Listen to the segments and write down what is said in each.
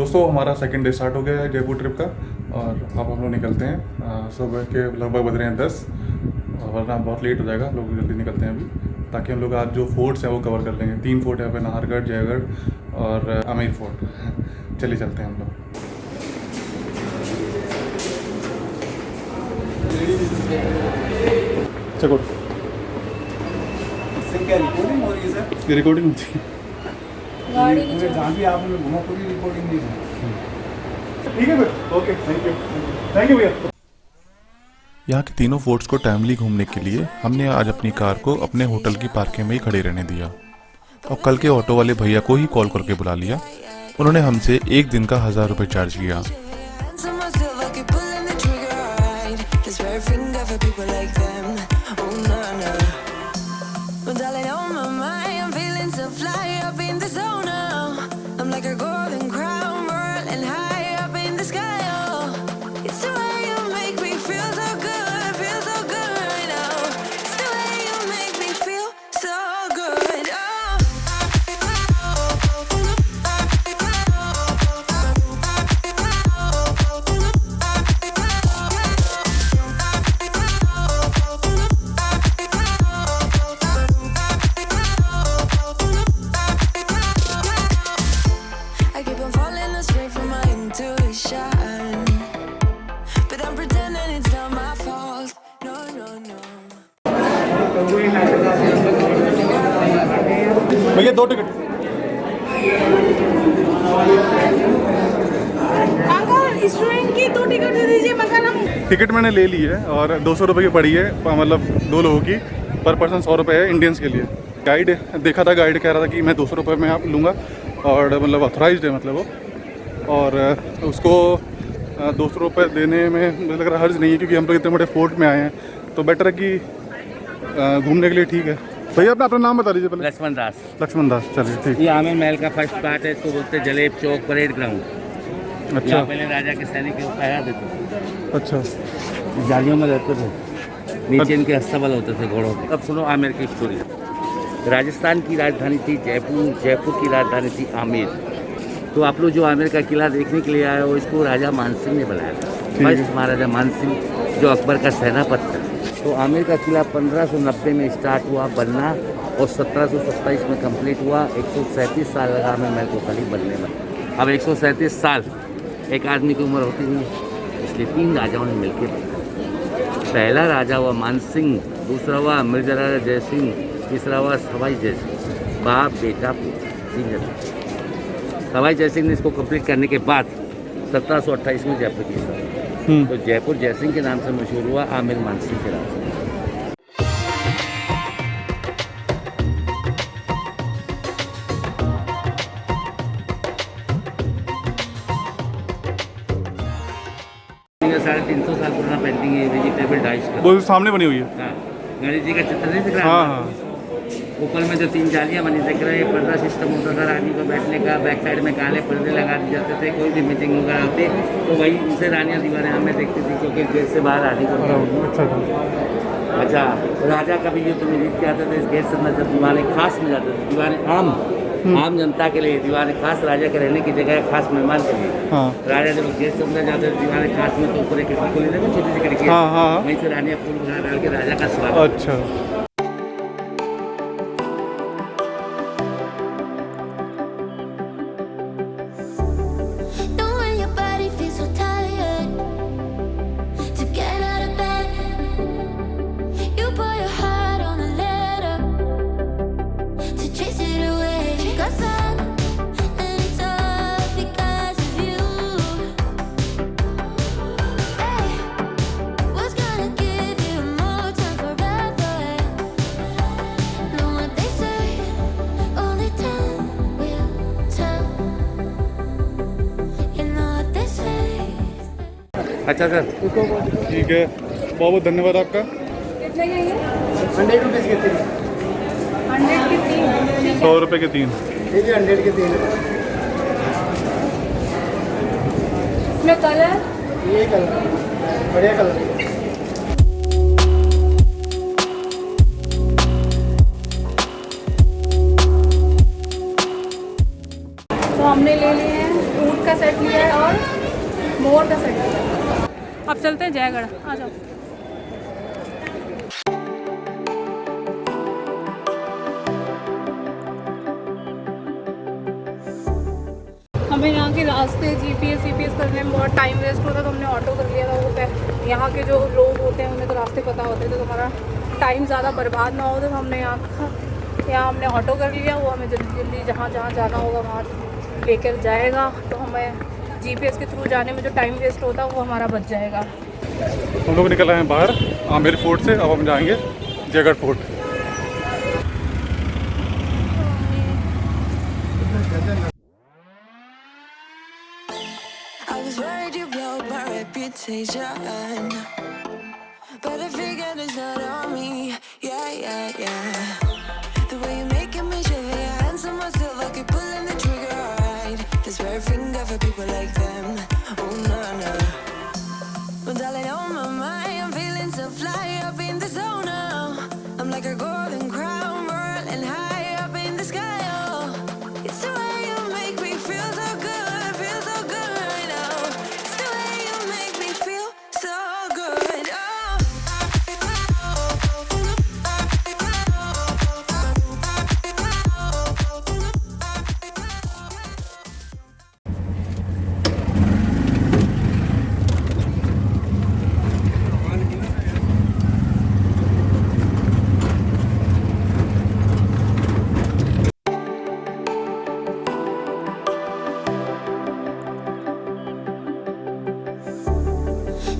दोस्तों हमारा second day start हो गया है जयपुर ट्रिप का और अब हम लोग निकलते हैं सुबह के लगभग बज रहे हैं 10 वरना बहुत लेट हो जाएगा। लोग जल्दी निकलते हैं अभी ताकि हम लोग आज जो फोर्ट्स हैं वो कवर कर लेंगे। 3 फोर्ट है यहाँ पे, नाहरगढ़, जयगढ़ और आमेर फोर्ट। चलिए चलते हैं हम लोग। चलो क्या रिकॉर्डिंग हो रही है सर? ये रिकॉर्डिंग होती है गाड़ी की जहाँ भी आपने घुमा पूरी रिकॉर्डिंग नहीं है। ठीक है फिर, ओके, थैंक यू भैया। यहाँ के तीनों फोर्ट्स को टाइमली घूमने के लिए हमने आज अपनी कार को अपने होटल की पार्किंग में ही खड़े रहने दिया और कल के ऑटो वाले भैया को ही कॉल करके बुला लिया। उन्होंने हमसे एक दिन का 1000 रुपये चार्ज किया। भैया 2 टिकट। स्टूडेंट की 2 टिकट दे दीजिए मगर हम। टिकट मैंने ले ली है और 200 रुपये की पड़ी है, मतलब 2 लोगों की, पर पर्सन 100 रुपये है इंडियंस के लिए। गाइड देखा था, गाइड कह रहा था कि मैं 200 रुपये में आप लूँगा और मतलब ऑथराइज्ड है मतलब वो, और उसको 200 रुपये देने में मुझे लग रहा हर्ज नहीं है क्योंकि हम लोग इतने बड़े फोर्ट में आए हैं तो बेटर है कि घूमने के लिए ठीक है। भैया अपना नाम बता दीजिए पहले। लक्ष्मण दास। लक्ष्मण दास, चलिए ठीक। ये आमेर महल का फर्स्ट पार्ट है, इसको बोलते हैं जलेब चौक परेड ग्राउंड। अच्छा, यहाँ पहले राजा के सैनिक पहरा देते थे, अच्छा, जालियों में रहते थे, नीचे इनके अस्तबल होते थे घोड़ों के। अब सुनो आमेर की स्टोरी। राजस्थान की राजधानी थी जयपुर, जयपुर की राजधानी थी आमेर। तो आप लोग जो आमेर का किला देखने के लिए आए हो, इसको राजा मानसिंह ने बनाया था, फर्स्ट महाराजा मानसिंह जो अकबर का सेनापति था। तो आमेर का किला 1590 में स्टार्ट हुआ बनना और 1727 में कंप्लीट हुआ। 137 साल लगा आमेर महल को खाली बनने में। अब 137 साल एक आदमी की उम्र होती है, इसलिए 3 राजाओं ने मिलकर बनाया। पहला राजा हुआ मानसिंह, दूसरा हुआ मिर्जा राजा जयसिंह, तीसरा हुआ सवाई जयसिंह। बाप बेटा 3 जन। सवाई जयसिंह ने इसको कंप्लीट करने के बाद 1728 में जयपुर की तो जयपुर जयसिंह के नाम से मशहूर हुआ, आमेर मानसिंह के नाम से। ये 350 साल पुराना पेंटिंग है, वेजिटेबल डाइस का। वो सामने बनी हुई है। हाँ, गणेश जी का चित्र नहीं दिख रहा? हाँ हाँ। ऊपर में जो 3 जालियाँ बनी दिख रही है, पर्दा सिस्टम होता था रानी को बैठने का, बैक साइड में काले पर्दे लगा दिए जाते थे। कोई भी मीटिंग वगैरह होती तो वही उनसे रानियाँ दीवारें हमें देखती थी क्योंकि गेट से बाहर आने को। अच्छा, राजा कभी ये तुम्हें जीत के आते थे, इस गेट से अंदर जब दीवारें खास में जाते थे, दीवारें आम जनता के लिए, दीवारें खास राजा के रहने की जगह, खास मेहमान के लिए। हाँ। राजा जब गेट से अंदर जाते थे, दीवारें खास में, तो ऊपर एक खिड़की खोली थी, छोटी सी खिड़की, वहीं से रानियाँ फूल वगैरह डाल के राजा का स्वागत। अच्छा, अच्छा सर, ठीक है, बहुत बहुत धन्यवाद आपका। कितने के ये? 100 रुपीज़ के 3। 100 के 3। 100 रुपये के 3। ठीक है, 100 के 3। इसमें कलर? ये कलर बढ़िया कलर। तो हमने ले लिए हैं ऊँट का सेट अब चलते हैं जयगढ़, आ जाओ। हमें यहाँ के रास्ते जीपीएस करने में बहुत टाइम वेस्ट होता, तो हमने ऑटो कर लिया था। वो यहाँ के जो लोग होते हैं उन्हें तो रास्ते पता होते हैं, तो तुम्हारा टाइम ज़्यादा बर्बाद ना हो, तो हमने यहाँ हमने ऑटो कर लिया। वो हमें जल्दी जल्दी जहाँ जाना होगा वहाँ लेकर जाएगा, तो हमें जीपीएस के थ्रू जाने में जो टाइम वेस्ट होता है वो हमारा बच जाएगा। हम लोग निकल आए हैं बाहर आमेर फोर्ट से। अब हम जाएंगे Jaigarh fort. I was worried you blow my reputation, but I figured it's not on me. Yeah. The way you're making me shiver, your hands on myself, I keep pulling the trigger. Alright, this red finger for people like them. Oh no. Well, darling, on my mind, I'm feeling so fly up in the zone now. I'm like a golden crown, whirling high up in the sky. Oh, it's the way you make me feel so good, feel so good right now. It's the way you make me feel so good.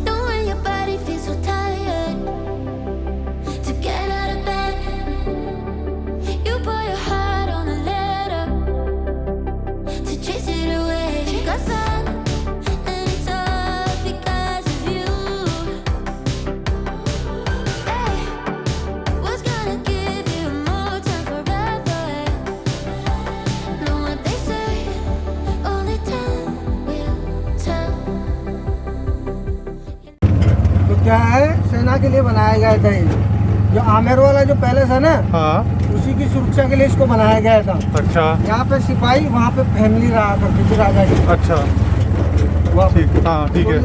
Knowing your body feels so tired to get out of bed. You put your heart on a letter to chase it away. Cause and it's all because of you. Hey, what's gonna give you more time forever? Know what they say, only time will tell. तो क्या है, सेना के लिए बनाया गया था ये। जो आमेर वाला जो पैलेस है ना, हाँ, उसी की सुरक्षा के लिए इसको बनाया गया था। अच्छा यहाँ पे सिपाही, वहाँ पे फैमिली रहा करती थी राजा की। अच्छा, वहाँ पे। ठीक, हाँ ठीक है।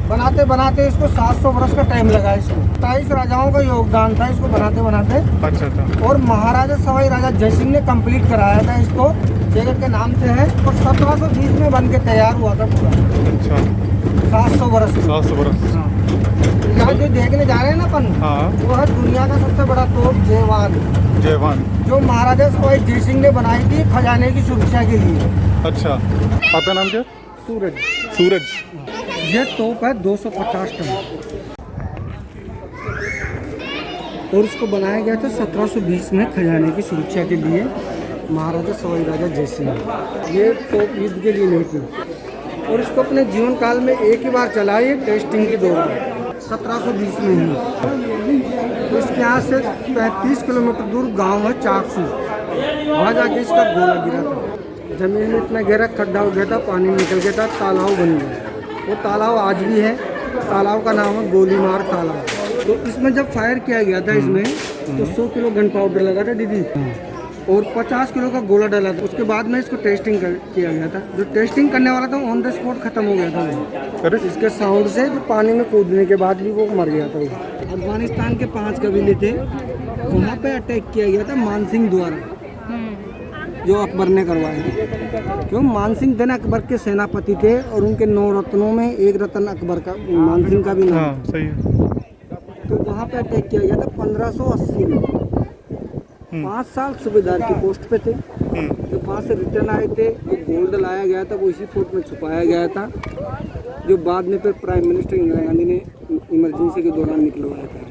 बनाते बनाते इसको 700 वर्ष का टाइम लगा इसको। 27 राजाओं का योगदान था इसको बनाते। अच्छा। और महाराजा सवाई राजा जयसिंह ने कंप्लीट कराया था इसको, जयगढ़ के नाम से है। और 1720 में बन के तैयार हुआ था पूरा। अच्छा, 700 वर्ष। 700 बरस। यहाँ जो देखने जा रहे हैं ना अपन, हाँ, वो है दुनिया का सबसे बड़ा तोप जयवान, जो महाराजा सवाई जयसिंह ने बनाई थी खजाने की सुरक्षा के लिए। अच्छा। आपका नाम क्या? सूरज। ये तोप है 250 टन और उसको बनाया गया था 1720 में खजाने की सुरक्षा के लिए, महाराजा सवाई राजा जयसिंह। ये तोप युद्ध के लिए नहीं थी और इसको अपने जीवन काल में एक ही बार चलाई, टेस्टिंग के दौरान 1720 में ही। तो इसके यहाँ से 35 किलोमीटर दूर गांव है चाकसू, वहाँ जाके इसका गोला गिरा था। जमीन में इतना गहरा खड्डा हो गया था, पानी निकल गया था, तालाब बन गया। वो तालाब आज भी है, तालाब का नाम है गोलीमार तालाब। तो इसमें जब फायर किया गया था इसमें, तो 100 किलो गन पाउडर लगा था दीदी, और 50 किलो का गोला डाला था। उसके बाद में इसको टेस्टिंग किया गया था। जो टेस्टिंग करने वाला था ऑन द स्पॉट खत्म हो गया था वो। इसके साउंड से जो पानी में कूदने के बाद भी वो मर गया था वो। अफगानिस्तान के 5 कबीले थे, वहाँ पे अटैक किया गया था मानसिंह द्वारा, जो अकबर ने करवाया था। क्यों? मानसिंह थे ना अकबर के सेनापति थे, और उनके 9 रत्नों में एक रत्न अकबर का, मानसिंह का भी नाम। हाँ, सही है। तो वहाँ पे अटैक किया गया था 1580 में। 5 साल सूबेदार की पोस्ट पे थे। जब वहाँ से रिटर्न आए थे, जो गोल्ड लाया गया था वो इसी फोर्ट में छुपाया गया था, जो बाद में फिर प्राइम मिनिस्टर इंदिरा गांधी ने इमरजेंसी के दौरान निकलवाया था।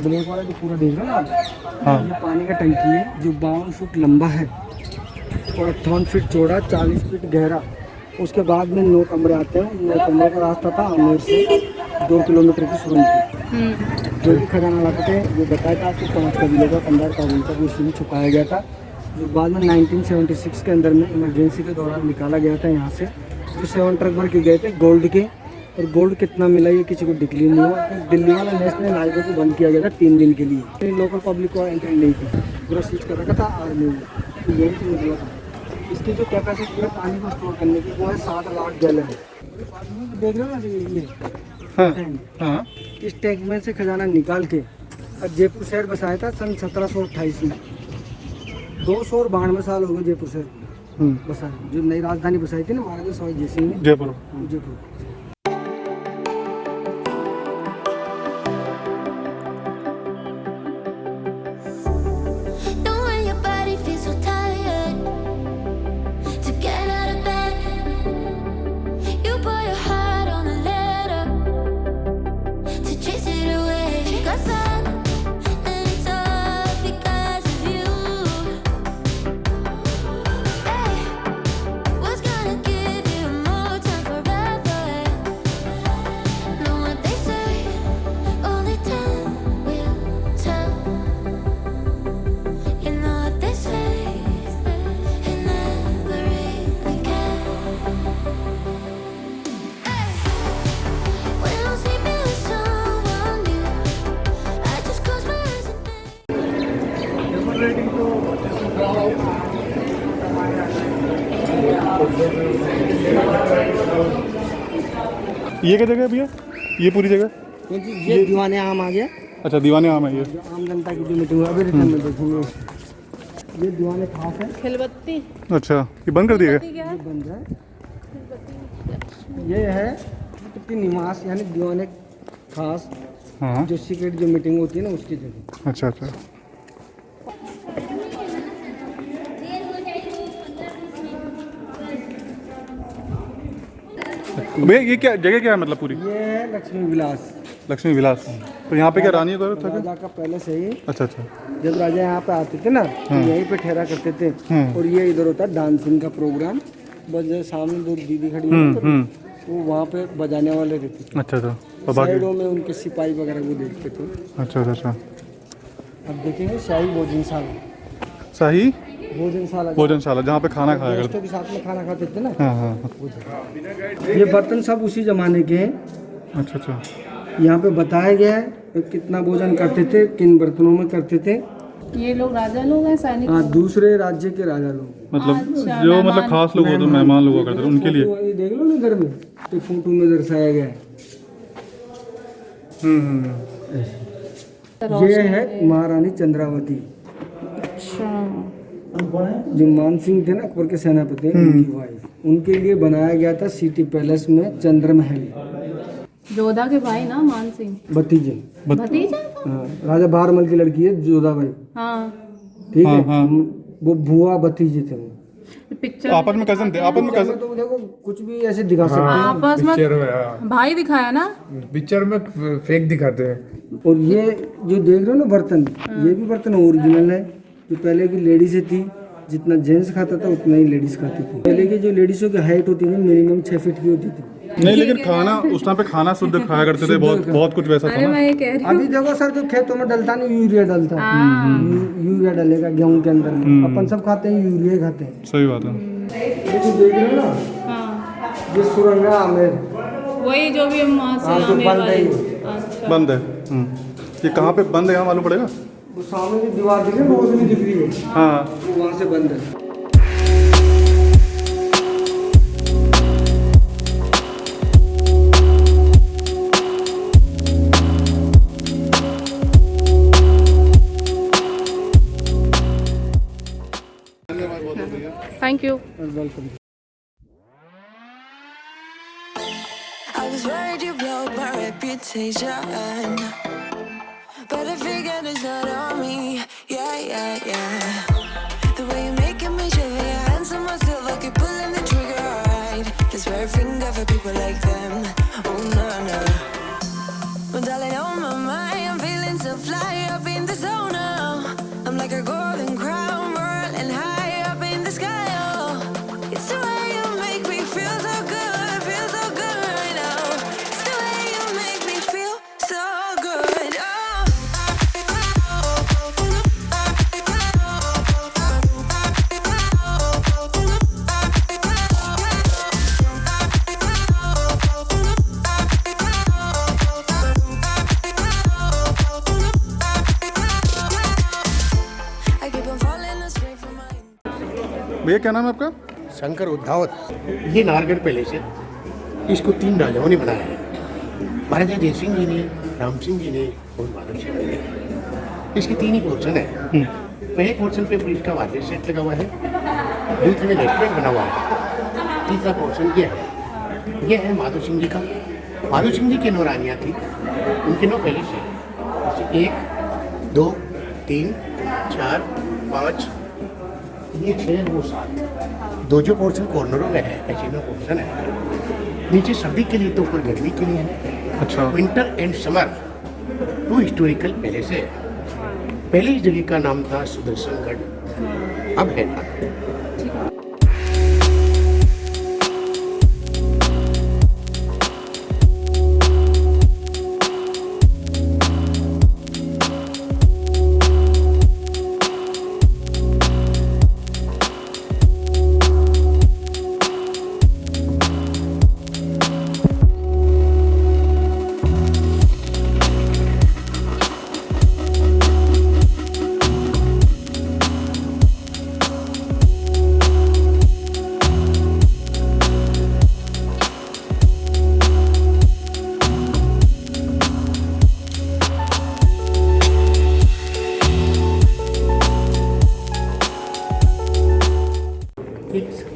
ब्लैक वाला जो पूरा देख रहे हैं आप, हाँ, ये पानी का टंकी है जो 52 फुट लंबा है और 58 फीट चौड़ा, 40 फीट गहरा। उसके बाद में 9 कमरे आते हैं। 9 कमरे का रास्ता था आमेर से 2 किलोमीटर की सुरंग थी। जो भी खजाना लाते थे वो बताया था आपको 5 कबीलों का 15 काबुल का वो इसी छुपाया गया था, जो बाद में 1976 के अंदर में इमरजेंसी के दौरान निकाला गया था यहाँ से। तो 7 ट्रक भर के गए थे गोल्ड के, और गोल्ड कितना मिला ये किसी को डिक्लेयर नहीं हुआ। तो दिल्ली वाला नेशनल हाईवे को बंद किया गया था 3 दिन के लिए। लोकल पब्लिक को एंट्री नहीं थी, पूरा सीज कर रखा था आर्मी ने, तो यही से निकला था। इसकी जो कैपेसिटी है पानी को स्टोर करने की वो है 60 लाख गैलन। देख रहे हो ना ये हाँ इस टैंक में से खजाना निकाल के और जयपुर शहर बसाया था सन 1728 में। 292 साल हो गए जयपुर शहर बसाया, जो नई राजधानी बसाई थी ना महाराजा सवाई जय सिंह ने, Jaipur. Jaipur. Know when your body feels so tired to get out of bed, you put your heart on a letter to chase it away. Got sun and it's all because of you. Hey, what's gonna give you more time forever? Know what they say, only time will tell. You know what they say, it never really cares. When I'm sleeping with someone new, I just close my eyes and think. ये क्या जगह है भैया, ये पूरी जगह? ये दीवाने आम आ गया, अच्छा दीवाने आम है ये। जो आम जनता की जो मीटिंग अभी रिटर्न में देखेंगे। ये दीवाने खास है, खिलबत्ती अच्छा ये बंद कर दिया गया? क्या ये है? बन रहा है। ये है कि निवास यानी दीवाने खास, हाँ जो सीक्रेट जो मीटिंग होती है ना उसकी जगह। अच्छा अच्छा। भैया ये क्या जगह क्या है मतलब पूरी? ये है लक्ष्मी विलास, लक्ष्मी विलास। तो यहाँ पे क्या रानी का था क्या? राजा का पैलेस है ये। अच्छा अच्छा। जब राजा यहाँ पे आते थे ना तो यहीं पे ठहरा करते थे, और ये इधर होता है डांसिंग का प्रोग्राम। बस जैसे सामने दो दीदी खड़ी है ना, तो वो वहाँ पे बजाने वाले रहते थे। अच्छा अच्छा। और बाकी साइडों में उनके सिपाही वगैरह वो देखते थे। अच्छा अच्छा अच्छा। अब देखेंगे शाही भोजनशाला, शाही भोजनशाला भोजनशाला जहाँ पे खाना खाया करते। गेस्टों के साथ में खाना खाते थे ना। हाँ हाँ हाँ। ये बर्तन सब उसी जमाने के हैं। अच्छा अच्छा। यहाँ पे बताया गया है कि कितना भोजन करते थे, किन बर्तनों में करते थे। ये लोग राजा लोग हैं, सैनिक? हाँ, दूसरे राज्य के राजा लोग, मतलब अच्छा, जो मतलब खास लोग होते हैं, मेहमान लोग करते थे उनके लिए। ये देख लो ना इधर में, तो फोटो में दर्शाया गया है। ये है महारानी चंद्रावती, अच्छा जो मानसिंह थे ना अकबर के सेनापति, उनकी वाइफ। उनके लिए बनाया गया था सिटी पैलेस में चंद्रमहल। जोधा के भाई ना मान सिंह, भतीजे, भतीजा? हाँ, राजा बारमल की लड़की है जोधाबाई, हाँ ठीक है। हाँ। वो बुआ भतीजे थे वो। पिक्चर आपस में कजन थे, आपस में कजन। तो देखो कुछ भी ऐसे दिखा सकते हैं। आपस में भाई दिखाया ना पिक्चर में फेक दिखाते हैं। और ये जो देख रहे हो ना बर्तन, ये भी बर्तन ओरिजिनल है। जो पहले की लेडीज थी, जितना जेंट्स खाता था उतना ही लेडीज खाती थी। पहले की जो लेडीजों की हाइट होती थी मिनिमम 6 फीट की होती थी। नहीं लेकिन खाना उस टाइम पे खाना शुद्ध खाया करते थे, बहुत बहुत कुछ वैसा था अरे ना। मैं ये कह रही हूँ, अभी देखो सर, जो खेतों में डलता नहीं यूरिया डलता, यूरिया डलेगा गेहूं के अंदर में। अपन सब खाते हैं यूरिया खाते हैं। सही बात है। ये जो देख रहे हो ना, हाँ ये सुरंग है आमेर। वही जो भी हम वहाँ से हाँ, जो आमिर बंद है वाले। ये। अच्छा बंद है। ये कहाँ पे बंद है यहाँ मालूम पड़ेगा? वो सामने की दीवार दिख रही है, रोशनी दिख रही है, हाँ वो वहाँ से बंद है। Thank you. Welcome. I was worried you blow my reputation, but I figured it's not on me. Yeah. The way you're making me shiver, your hands on myself, I keep pulling the trigger. Right, this very finger for people like them. Oh no. Well, darling, on my mind, I'm feeling so fly up in the zone now. I'm like a golden crown, whirling high up in the sky. Oh, it's the way you make me feel so good right now. It's the way you make me feel so good. Oh. भैया क्या नाम है आपका? शंकर उद्धावत। ये Nahargarh palace है। इसको 3 राजाओं ने बनाया है, महाराजा जयसिंह जी ने, राम सिंह जी ने और माधव सिंह जी ने। इसके 3 ही पोर्शन है। पहले पोर्शन पे पुलिस का वाटर सेट लगा हुआ है, दूसरे में रेस्टोरेंट बना हुआ है, तीसरा पोर्शन ये है माधव सिंह जी का। माधव सिंह जी की 9 रानियाँ थी, उनके 9 पैलेस है। 1 2 3 4 5 ये 6 वो 7। 2 जो पोर्शन कॉर्नरों में है, ऐसे 9 पोर्शन है। नीचे सर्दी के लिए तो ऊपर गर्मी के लिए है। अच्छा। Winter and summer 2 historical palace है। पहले इस जगह का नाम था सुदर्शनगढ़, अब है नारगढ़।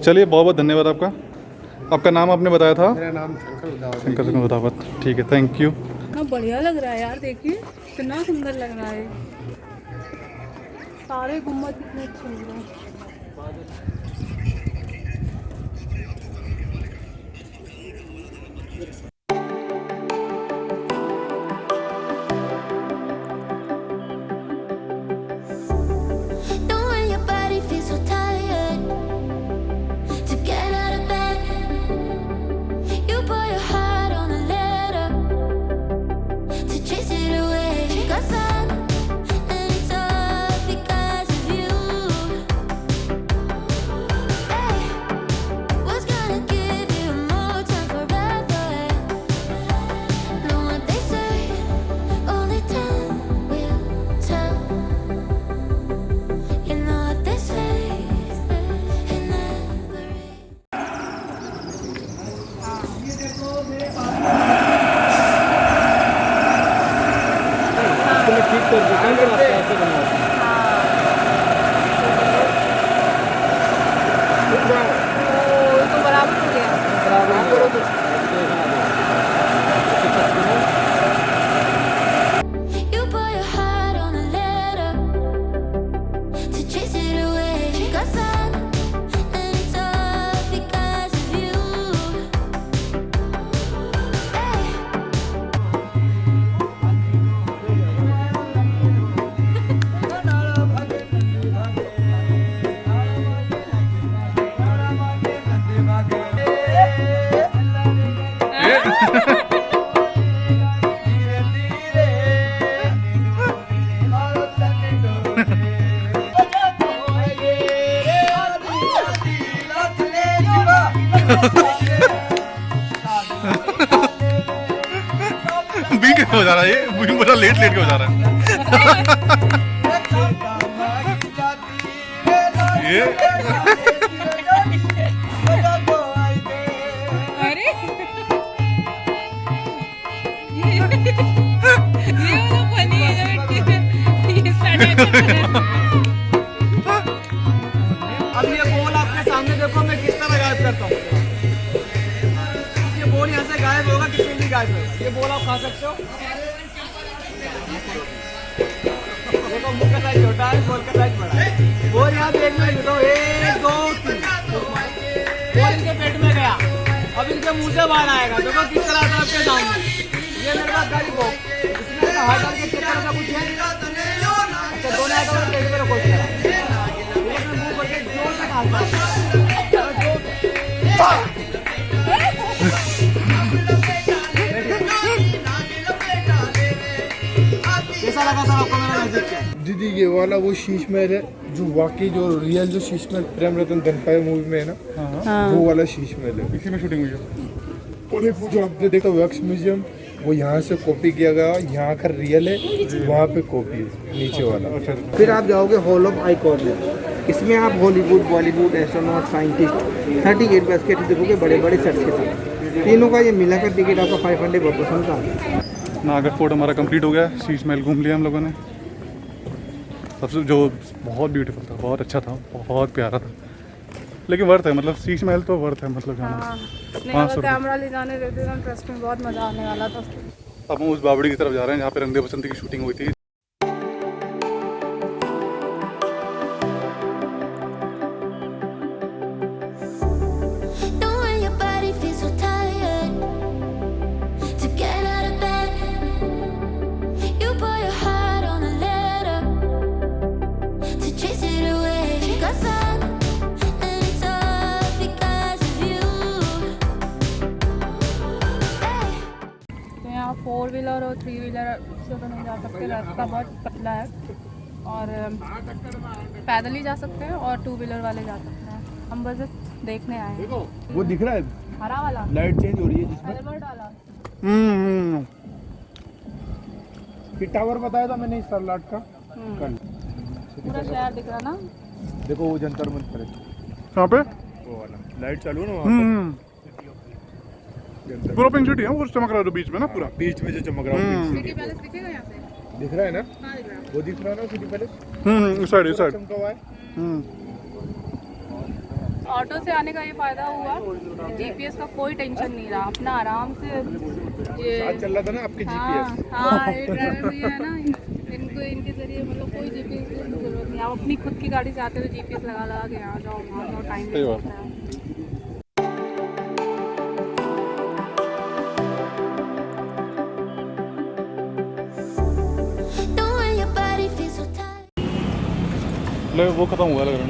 चलिए बहुत बहुत धन्यवाद आपका। आपका नाम आपने बताया था? मेरा नाम शंकर उद्धावत है। शंकर सिंह उदावत। ठीक है, थैंक यू। कितना बढ़िया लग रहा है यार, देखिए कितना सुंदर लग रहा है। सारे गुम्बद कितने अच्छे लग रहे हैं। Know when your body feels so tired to get out of bed, you put your heart on a letter to chase it away. Got sun and it's all because of you. Hey, what's gonna give you more time forever? Know what they say, only time will tell. You know what they say, it never ends. तो बराबर हो गया। You put your heart on a letter to chase it away. Got sun and it's all because of you. Hey. बी के हो जा रहा है ये, बी बड़ा लेट के हो जा रहा है ये। अरे ये वाला फनी है जब ये स्टार्ट अब ये बॉल आपके सामने देखो, मैं किस तरह गायब करता हूँ। ये बॉल यहाँ से गायब होगा, किसी भी गायब होगा। ये बॉल आप खा सकते हो। देखो मुंह का साइज छोटा है, बॉल का साइज बड़ा है। बॉल यहाँ देखने लगे तो 1 2 3 बॉल इनके पेट में गया, अब इनके मुंह से बाहर आएगा। देखो किस तरह से आपके सामने। ये मेरे पास गाड़ी बॉल, इसमें हाथ डाल के चेक करना कुछ है। अच्छा, दोनों हाथों में पेट में रखो इस तरह। मुंह करके जोर से कैसा लगा सर आपको मेरा मैजिक? दीदी ये वाला वो शीश महल है जो वाकई जो रियल जो शीश महल प्रेम रतन धनपाल मूवी में है ना, वो वाला शीश महल है। इसी में शूटिंग हुई है। और एक जो आपने देखा वैक्स म्यूजियम, वो यहाँ से कॉपी किया गया, यहाँ का रियल है, वहाँ पे कॉपी है नीचे वाला। फिर आप जाओगे हॉल ऑफ आई कॉर्नर, इसमें आप Hollywood, Bollywood, astronaut, scientist 38 basket देखोगे बड़े बड़े सेट्स के साथ। तीनों का ये मिलाकर टिकट आपका 500 पर पर्सन का है। नागर फोर्ट हमारा कंप्लीट हो गया, शीश महल घूम लिया हम लोगों ने। सबसे जो बहुत ब्यूटीफुल था, बहुत अच्छा था, बहुत प्यारा था, लेकिन वर्थ है, मतलब शीश महल तो वर्थ है, मतलब जाना। हाँ, नहीं अगर कैमरा ले जाने देते तो ट्रस्ट में बहुत मज़ा आने वाला था। अब हम उस बावड़ी की तरफ जा रहे हैं जहाँ पे रंग दे बसंती की शूटिंग हुई थी। Knowing your body feels so tired to get out of bed. You put your heart on a letter to chase it away. 'Cause I'm and it's all because of you. Hey. तो यहाँ 4 wheeler और 3 wheeler से तो नहीं जा सकते, रास्ता बहुत पतला है, और पैदल ही जा सकते हैं और 2 व्हीलर वाले जा सकते हैं। हम बस देखने आए हैं। वो दिख रहा है, हरा वाला, लाइट चेंज हो रही है जिसमें। एल्बर्ट वाला। ये टावर बताया था मैंने इस सरलाट का कल। पूरा शहर दिख रहा ना। देखो वो जंतर मंतर है, कहाँ पे? वो वाला लाइट चालू है ना वहाँ पर। पूरा पिंक सिटी है, वो चमक रहा है बीच में ना, पूरा बीच में जो चमक रहा है सिटी पैलेस दिखेगा यहाँ से? दिख रहा है ना, हाँ दिख रहा है। वो दिख रहा है ना सिटी पैलेस इस साइड, इस साइड। चमका हुआ है। ऑटो से आने का ये फ़ायदा हुआ, जीपीएस का कोई टेंशन नहीं रहा, अपना आराम से ये साथ चल रहा था ना आपके हाँ जीपीएस। हाँ, ये ड्राइवर भी है ना, इनको इनके ज़रिए मतलब कोई जीपीएस की जरूरत नहीं। आप अपनी खुद की गाड़ी से आते तो जीपीएस लगा के यहाँ जाओ वहाँ जाओ, टाइम सही वेस्ट बात। होता है। Knowing your body feels so tired. ले वो खत्म हुआ लग रहा है,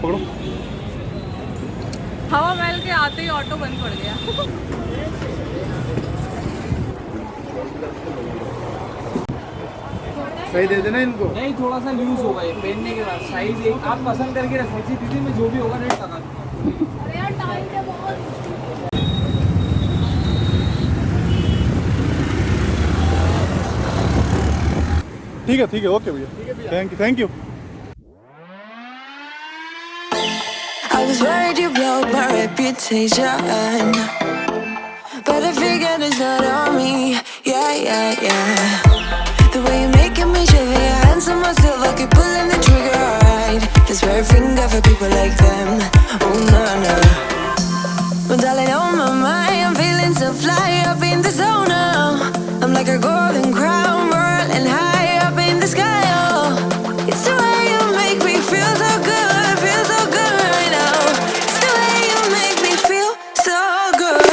पकड़ो। हवा महल के आते ही ऑटो बंद पड़ गया। सही दे देना इनको। नहीं, थोड़ा सा लूज होगा ये पहनने के बाद, साइज एक आप पसंद करके रख सकती दीदी, में जो भी होगा रेट लगा दूंगा। अरे यार टाइम पे बहुत ठीक है, ओके भैया, thank you. I was worried you blow my reputation, but I figured it's not on me. Yeah. The way you're making me shiver, your hands on myself, I keep pulling the trigger. Alright, this very finger for people like them. Oh no. Well, darling, on my mind, I'm feeling so fly up in the zone now. I'm like a golden crown, whirling high up in the sky. Oh, it's the way you make me feel so good right now. It's the way you make me feel so good.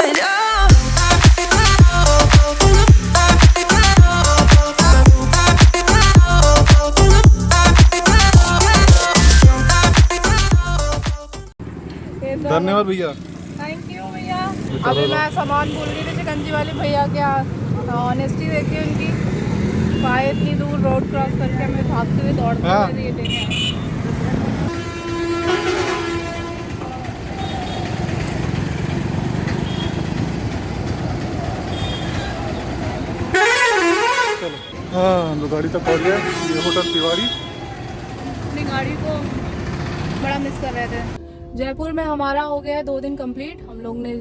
धन्यवाद भैया। Thank you भैया। अभी मैं सामान भूल गई थी चिकनजी वाले भैया के, ऑनेस्टी देखिए उनकी, पाए इतनी दूर रोड क्रॉस करके हमें भागते हुए दौड़ते हाँ। हुए देखे। हाँ, तो गाड़ी तक पहुँच गया, ये होटल तिवारी। अपनी गाड़ी को बड़ा मिस कर रहे थे। जयपुर में हमारा हो गया 2 दिन कंप्लीट। हम लोग ने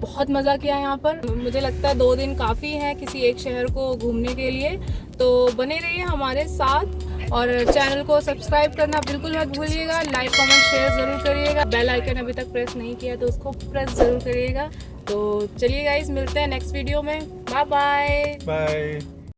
बहुत मज़ा किया यहाँ पर। मुझे लगता है 2 दिन काफ़ी है किसी एक शहर को घूमने के लिए। तो बने रहिए हमारे साथ और चैनल को सब्सक्राइब करना बिल्कुल मत भूलिएगा। लाइक कमेंट शेयर ज़रूर करिएगा। बेल आइकन अभी तक प्रेस नहीं किया तो उसको प्रेस ज़रूर करिएगा। तो चलिए गाइस, मिलते हैं नेक्स्ट वीडियो में। Bye bye. बाय।